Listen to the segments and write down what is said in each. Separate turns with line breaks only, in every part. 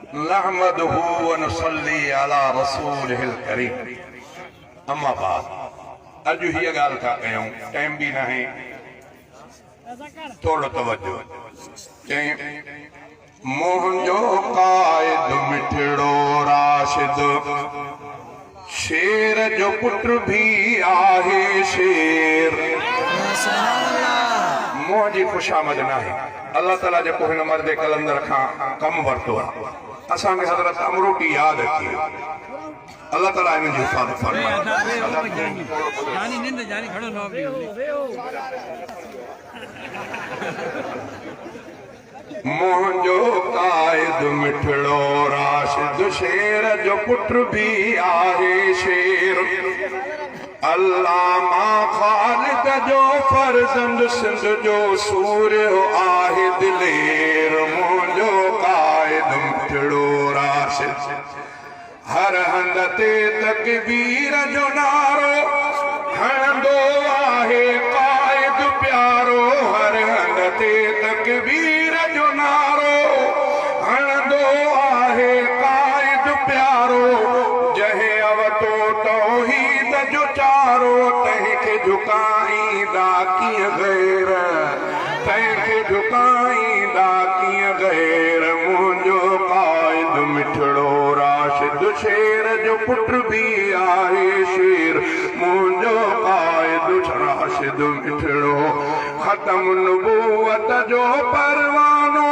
नहमदुहु व नुसल्ली अला रसूलिहिल करीम। अम्मा बाद अज ही गाल का कयूं, टाइम भी नहीं, थोड़ो तवज्जो। मुंहिंजो कायद मिठड़ो राशिद, शेर जो पुत्र भी आहे शेर। मुंहिंजी खुशामद नाहे, अल्लाह ताला जेको हिन मर्द कलंदर खां कम वरतो आहे, असांखे हज़रत अमरूटी यादि अची। अल्लाह ताला हिन जी हिफ़ाज़त फरमाए। मुंहिंजो कायद मिठड़ो राशिद, शेर जो पुत्र भी आहे शेर। अल्लामा ख़ालिद जो फर्ज़ंद, सिंध जो सूर्य आहे दिलेर। मुंहिंजो कायद मिठड़ो राशिद, हर हंध ते तकबीर जो नारो हणंदो आहे कायद प्यारो। हर हंध ते तकबीर जो नारो हणंदो आहे कायद प्यारो। जहे अवतो तौहीद जो चारो, तंहिंखे झुकाईंदा कीअं गैर, तंहिंखे झुकाईंदा कीअं गैर। मुंहिंजो कायद मिठड़ो राशिद, शेर जो पुत्र भी आहे शेर। मुंहिंजो कायद राशिद मिठड़ो, ख़तम नबूवत जो परवानो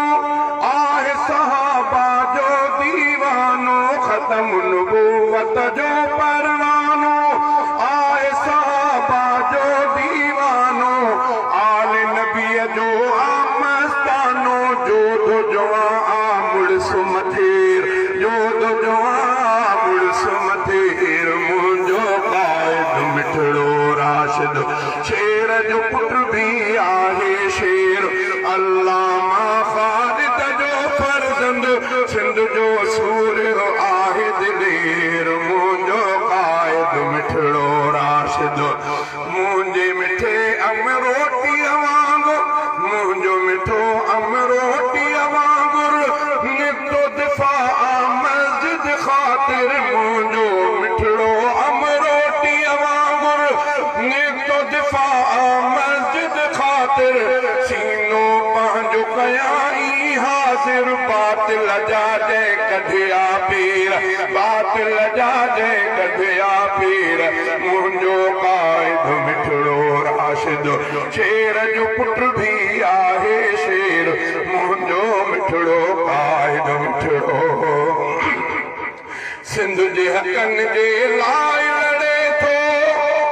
आहे सहाबा जो दीवानो। ख़तम नबूवत जो परवानो आहे सहाबा जो दीवानो। आल नबीअ जो आमस्तानो, जोध जवां मुड़िस मथेर, जोध जवां मुड़िस मथेर। मुंहिंजो कायद मिठड़ो राशिद, शेर जो पुत्र भी आहे शेर। अल्लामा ख़ालिद जो फर्ज़ंद, सिंध जो सूर्य आहे दिलेर। मुंहिंजो कायद मिठड़ो राशिद, मुंहिंजे मिठे अमरोटीअ वांगुरु, मुंहिंजो मिठो अमरोटीअ वांगुरु निकितो दिफ़ा मस्जिद ख़ातिर। मुंहिंजो मिठड़ो अमरोटीअ वांगुरु निकितो दिफ़ा मस्जिद ख़ातिर। सीनो पंहिंजो कयाई हाज़िर, बातिल जा जंहिं कढिया पीर, बातिल जा जंहिं कढिया पीर। मुंहिंजो कायद मिठड़ो राशिद, शेर जो पुत्र भी आहे शेर। मुंहिंजो मिठड़ो कायद मिठड़ो, सिंध जे हक़नि जे लाइ लड़े थो,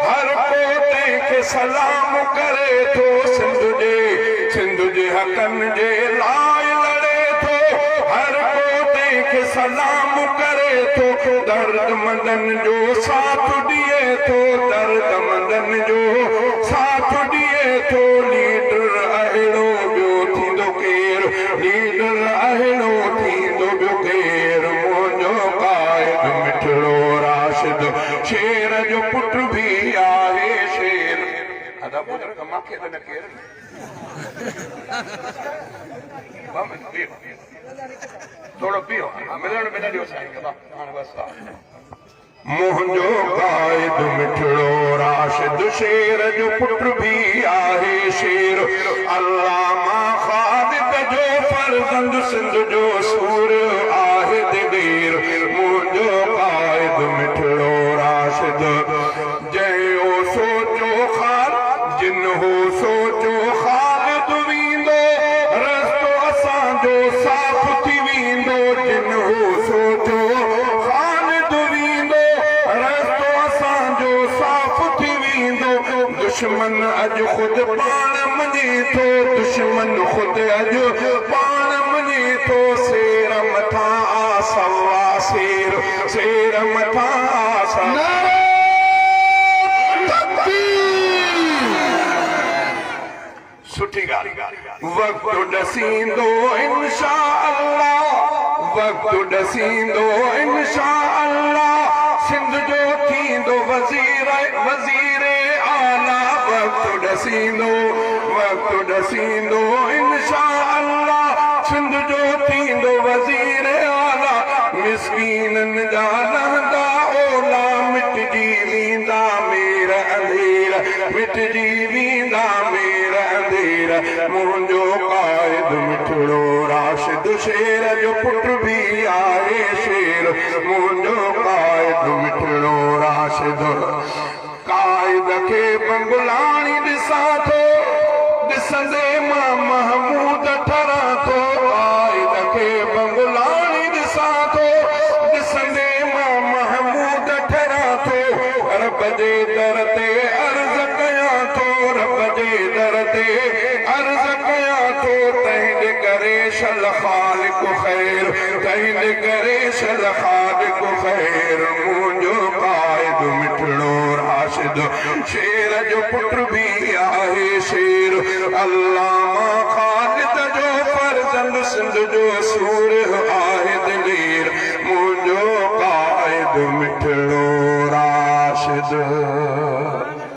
हर को तंहिंखे सलाम करे थो। सिंध जे हक़नि जे लाइ लड़े थो, हर को तंहिंखे सलाम करे थो। दर्द मंदन जो साथ ॾिए थो, दर्द मंदन जो साथ ॾिए थो। लीडर अहिड़ो ॿियो थींदो केरु, लीडर अहिड़ो थींदो ॿियो केरु। मुंहिंजो कायद मिठड़ो राशिद, शेर जो पुत्र भी आहे शेर। अदा बुजुर्ग मूंखे त न केरु थोड़ो पियो, मिलण में न ॾियो साईं। हाणे बसि मुंहिंजो कायद मिठड़ो राशिद, शेर जो पुत्र भी आहे शेर। अल्लामा ख़ालिद जो फर्ज़ंद, सिंध जो सूर्य आहे दिलेर। मुंहिंजो कायद मिठड़ो राशिद, जंहिं हो सोचो ख़ाल, जिन हो सोचो ख़ालिद वेंदो, रस्तो असांजो साफ़ थी वेंदो। जिन हो सोचो ख़ालिद वेंदो, रस्तो असांजो साफ़ थी वेंदो। दुश्मन अॼु ख़ुदि पाण मञे थो, दुश्मन ख़ुदि अॼु पाण मञे थो। शेर मथां सवा शेर, शेर मथां सुठी ॻाल्हि। वक़्तु ॾसींदो इंशा अल्लाह, वक़्तु ॾसींदो इंशा अल्लाह। सिंध जो थींदो वज़ीर आला। वक़्तु ॾसींदो इंशा अल्लाह, सिंध जो थींदो वज़ीर आला। जो पुट भी आहे शेर मुंहिंजो क़ाइद मिठड़ो राशिद क़ाइद खे बंगलाणी ॾिसां थो ॾिसंदे मां महमूद ठरां थो क़ाइद खे बंगलाणी ॾिसां थो ॾिसंदे मां महमूद ठरां थो रब जे दर ते अर्ज़ कयां थो रब जे दर ते अर्ज़ कयां थो तंहिंजे करे शल ख़ालिक ख़ैर तंहिंजे करे शल ख़ालिक ख़ैर मुंहिंजो क़ाइद मिठड़ो राशिद शेर जो पुट भी आहे शेर अल्लामा ख़ालिद जो फर्ज़ंद सिंध जो सूर आहे दिलीर मुंहिंजो क़ाइद मिठड़ो राशिद